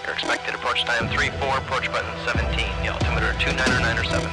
Your expected approach time 3-4, approach button 17, the altimeter 2997.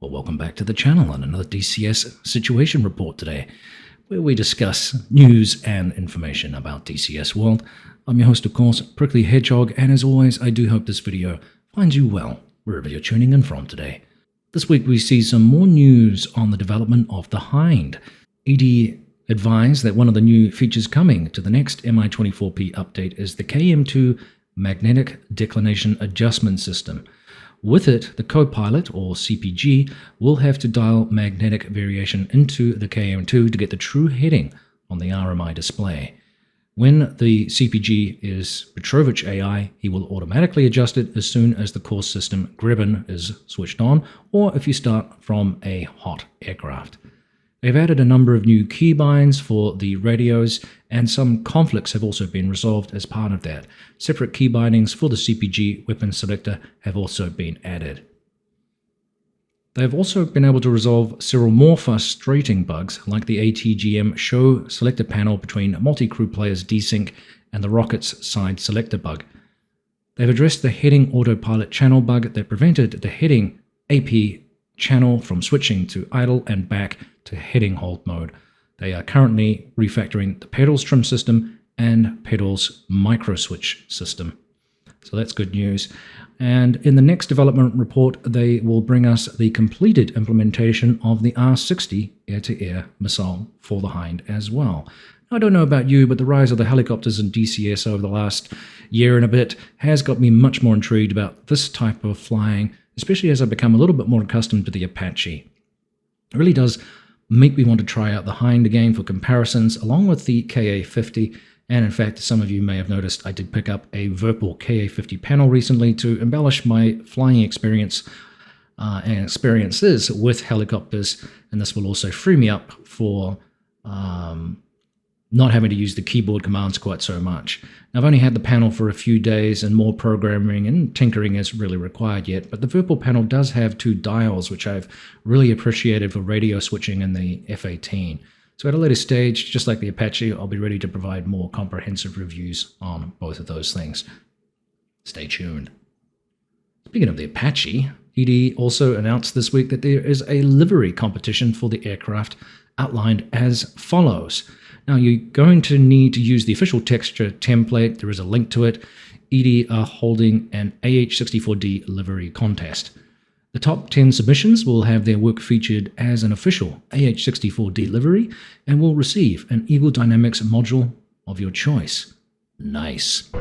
Well, welcome back to the channel and another DCS situation report today, where we discuss news and information about DCS world. I'm your host, of course, Prickly Hedgehog, and as always, I do hope this video finds you well, wherever you're tuning in from today. This week we see some more news on the development of the Hind. ED advised that one of the new features coming to the next MI24P update is the KM2 Magnetic Declination Adjustment System. With it, the co-pilot, or CPG, will have to dial magnetic variation into the KM2 to get the true heading on the RMI display. When the CPG is Petrovich AI, he will automatically adjust it as soon as the course system Greben is switched on, or if you start from a hot aircraft. They've added a number of new keybinds for the radios, and some conflicts have also been resolved as part of that. Separate key bindings for the CPG weapon selector have also been added. They've also been able to resolve several more frustrating bugs, like the ATGM show selector panel between multi-crew players desync and the rocket's side selector bug. They've addressed the heading autopilot channel bug that prevented the heading AP channel from switching to idle and back to heading hold mode. They are currently refactoring the pedals trim system and pedals micro switch system. So that's good news. And in the next development report, they will bring us the completed implementation of the R60 air-to-air missile for the Hind as well. I don't know about you, but the rise of the helicopters in DCS over the last year and a bit has got me much more intrigued about this type of flying, especially as I become a little bit more accustomed to the Apache. It really does make me want to try out the Hind again for comparisons, along with the KA-50. And in fact, some of you may have noticed I did pick up a Virpil KA-50 panel recently to embellish my flying experience and experiences with helicopters. And this will also free me up for not having to use the keyboard commands quite so much. Now, I've only had the panel for a few days, and more programming and tinkering is really required yet, but the Virpil panel does have two dials, which I've really appreciated for radio switching in the F-18. So at a later stage, just like the Apache, I'll be ready to provide more comprehensive reviews on both of those things. Stay tuned. Speaking of the Apache, ED also announced this week that there is a livery competition for the aircraft, outlined as follows. Now, you're going to need to use the official texture template. There is a link to it. ED are holding an AH-64D livery contest. The top 10 submissions will have their work featured as an official AH-64D livery and will receive an Eagle Dynamics module of your choice. Nice.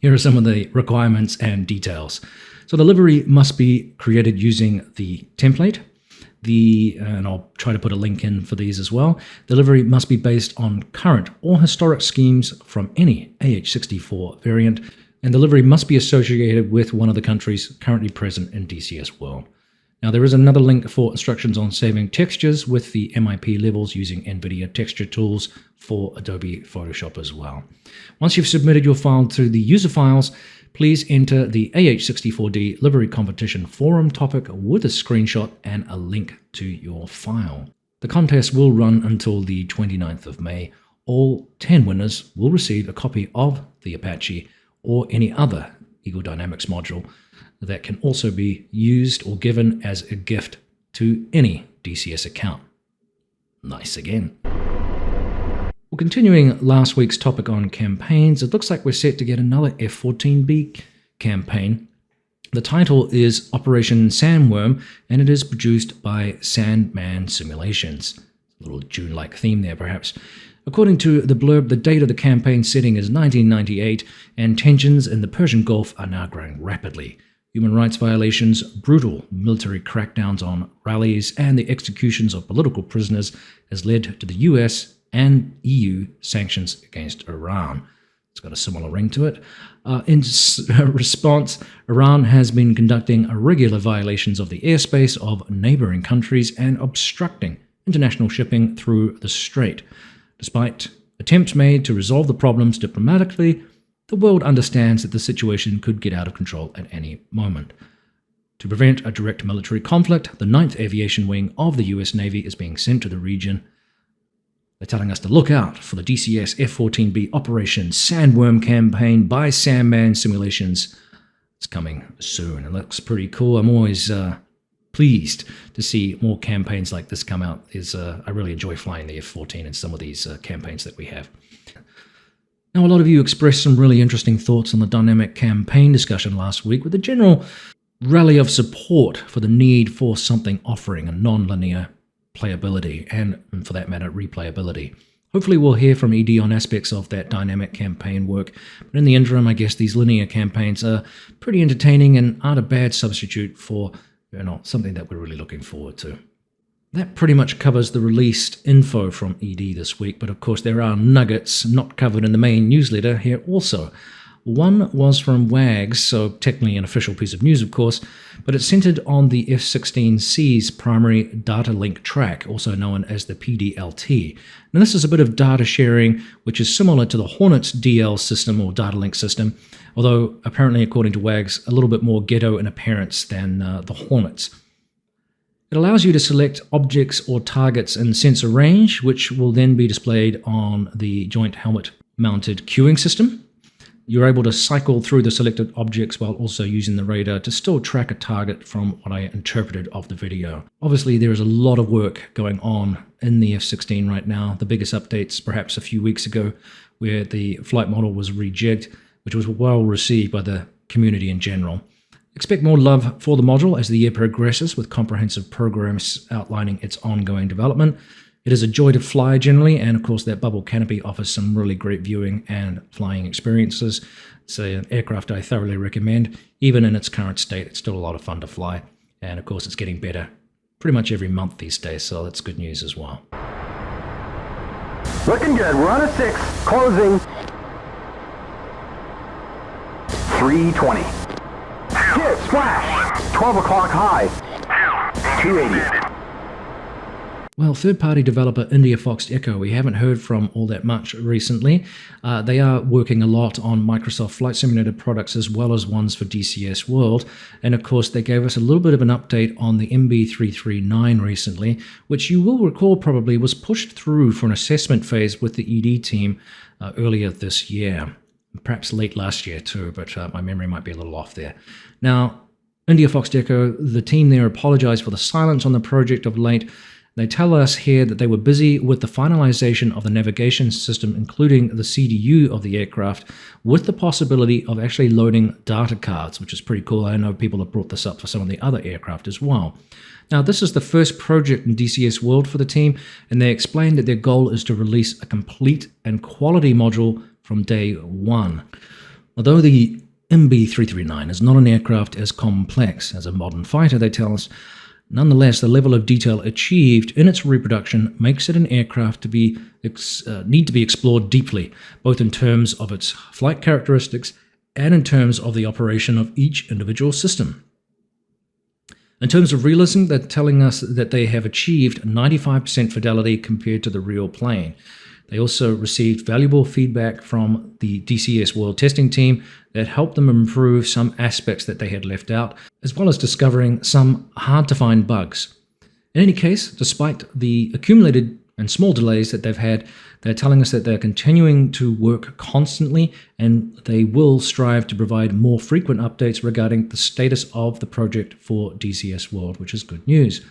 Here are some of the requirements and details. So the livery must be created using the template. And I'll try to put a link in for these as well. The livery must be based on current or historic schemes from any AH-64 variant, and the livery must be associated with one of the countries currently present in DCS world. Now, there is another link for instructions on saving textures with the MIP levels using NVIDIA texture tools for Adobe Photoshop as well. Once you've submitted your file to the user files, please enter the AH-64D livery competition forum topic with a screenshot and a link to your file. The contest will run until the 29th of May. All 10 winners will receive a copy of the Apache or any other Eagle Dynamics module that can also be used or given as a gift to any DCS account. Nice again. Well, continuing last week's topic on campaigns, it looks like we're set to get another F-14B campaign. The title is Operation Sandworm, and it is produced by Sandman Simulations. A little June-like theme there, perhaps. According to the blurb, the date of the campaign setting is 1998, and tensions in the Persian Gulf are now growing rapidly. Human rights violations, brutal military crackdowns on rallies, and the executions of political prisoners has led to the US and EU sanctions against Iran. It's got a similar ring to it. In response, Iran has been conducting irregular violations of the airspace of neighboring countries and obstructing international shipping through the strait. Despite attempts made to resolve the problems diplomatically, the world understands that the situation could get out of control at any moment. To prevent a direct military conflict, the 9th Aviation Wing of the US Navy is being sent to the region. They're telling us to look out for the DCS F-14B Operation Sandworm Campaign by Sandman Simulations. It's coming soon. It looks pretty cool. I'm always pleased to see more campaigns like this come out. I really enjoy flying the F-14 in some of these campaigns that we have. Now, a lot of you expressed some really interesting thoughts on the dynamic campaign discussion last week, with a general rally of support for the need for something offering a non-linear playability and, for that matter, replayability. Hopefully we'll hear from ED on aspects of that dynamic campaign work, but in the interim, I guess these linear campaigns are pretty entertaining and aren't a bad substitute for something that we're really looking forward to. That pretty much covers the released info from ED this week, but of course there are nuggets not covered in the main newsletter here also. One was from WAGS, so technically an official piece of news, of course, but it's centered on the F-16C's primary data link track, also known as the PDLT. Now, this is a bit of data sharing, which is similar to the Hornet's DL system or data link system, although apparently, according to WAGS, a little bit more ghetto in appearance than the Hornet's. It allows you to select objects or targets in sensor range, which will then be displayed on the joint helmet-mounted queuing system. You're able to cycle through the selected objects while also using the radar to still track a target from what I interpreted of the video. Obviously, there is a lot of work going on in the F-16 right now. The biggest updates perhaps a few weeks ago, where the flight model was rejigged, which was well received by the community in general. Expect more love for the module as the year progresses, with comprehensive programs outlining its ongoing development. It is a joy to fly generally, and of course that bubble canopy offers some really great viewing and flying experiences. It's an aircraft I thoroughly recommend. Even in its current state, it's still a lot of fun to fly. And of course it's getting better pretty much every month these days, so that's good news as well. Looking good. We're on a 6. Closing. 320. Hit. Splash. 12 o'clock high. 280. Well, third-party developer IndiaFox Echo, we haven't heard from all that much recently. They are working a lot on Microsoft Flight Simulator products as well as ones for DCS World. And of course, they gave us a little bit of an update on the MB339 recently, which you will recall probably was pushed through for an assessment phase with the ED team earlier this year. Perhaps late last year too, but my memory might be a little off there. Now, IndiaFox Echo, the team there apologized for the silence on the project of late. They tell us here that they were busy with the finalization of the navigation system, including the CDU of the aircraft, with the possibility of actually loading data cards, which is pretty cool. I know people have brought this up for some of the other aircraft as well. Now, this is the first project in DCS World for the team, and they explained that their goal is to release a complete and quality module from day one. Although the MB339 is not an aircraft as complex as a modern fighter, they tell us, nonetheless, the level of detail achieved in its reproduction makes it an aircraft to need to be explored deeply, both in terms of its flight characteristics and in terms of the operation of each individual system. In terms of realism, they're telling us that they have achieved 95% fidelity compared to the real plane. They also received valuable feedback from the DCS World testing team that helped them improve some aspects that they had left out, as well as discovering some hard-to-find bugs. In any case, despite the accumulated and small delays that they've had, they're telling us that they're continuing to work constantly, and they will strive to provide more frequent updates regarding the status of the project for DCS World, which is good news.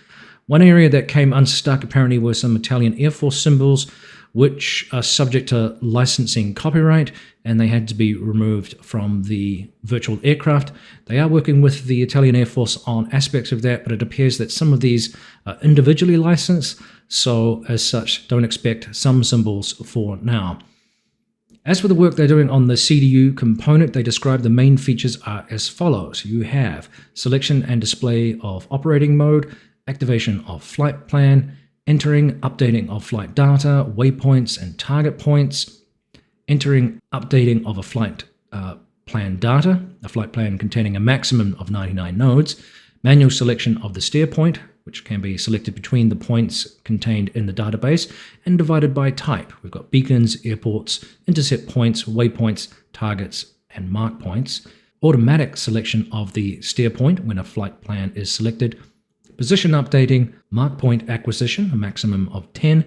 One area that came unstuck apparently were some Italian Air Force symbols, which are subject to licensing copyright, and they had to be removed from the virtual aircraft. They are working with the Italian Air Force on aspects of that, but it appears that some of these are individually licensed, so as such, don't expect some symbols for now. As for the work they're doing on the CDU component, they describe the main features are as follows. You have selection and display of operating mode, activation of flight plan, entering, updating of flight data, waypoints and target points, entering, updating of a flight plan data, a flight plan containing a maximum of 99 nodes, manual selection of the steer point, which can be selected between the points contained in the database and divided by type. We've got beacons, airports, intercept points, waypoints, targets, and mark points. Automatic selection of the steer point when a flight plan is selected. Position updating, mark point acquisition, a maximum of 10.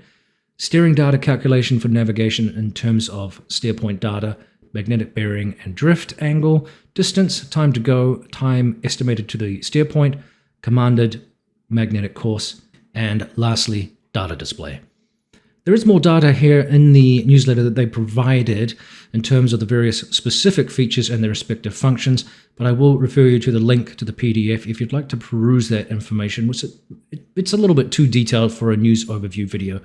Steering data calculation for navigation in terms of steer point data, magnetic bearing and drift angle, distance, time to go, time estimated to the steer point, commanded magnetic course, and lastly, data display. There is more data here in the newsletter that they provided in terms of the various specific features and their respective functions, but I will refer you to the link to the PDF if you'd like to peruse that information, which it's a little bit too detailed for a news overview video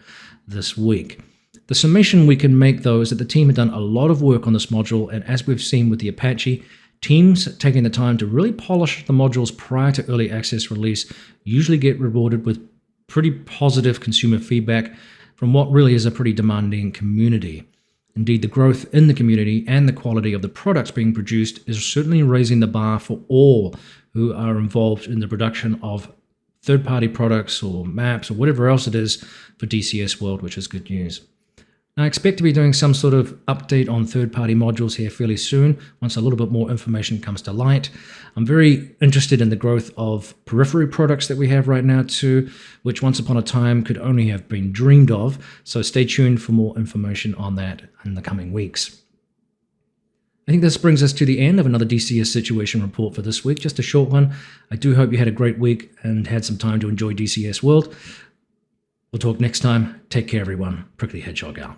this week. The summation we can make, though, is that the team had done a lot of work on this module, and as we've seen with the Apache, teams taking the time to really polish the modules prior to early access release usually get rewarded with pretty positive consumer feedback from what really is a pretty demanding community. Indeed, the growth in the community and the quality of the products being produced is certainly raising the bar for all who are involved in the production of third-party products or maps or whatever else it is for DCS World, which is good news. I expect to be doing some sort of update on third-party modules here fairly soon, once a little bit more information comes to light. I'm very interested in the growth of periphery products that we have right now too, which once upon a time could only have been dreamed of, so stay tuned for more information on that in the coming weeks. I think this brings us to the end of another DCS situation report for this week, just a short one. I do hope you had a great week and had some time to enjoy DCS World. We'll talk next time. Take care, everyone. Prickly Hedgehog out.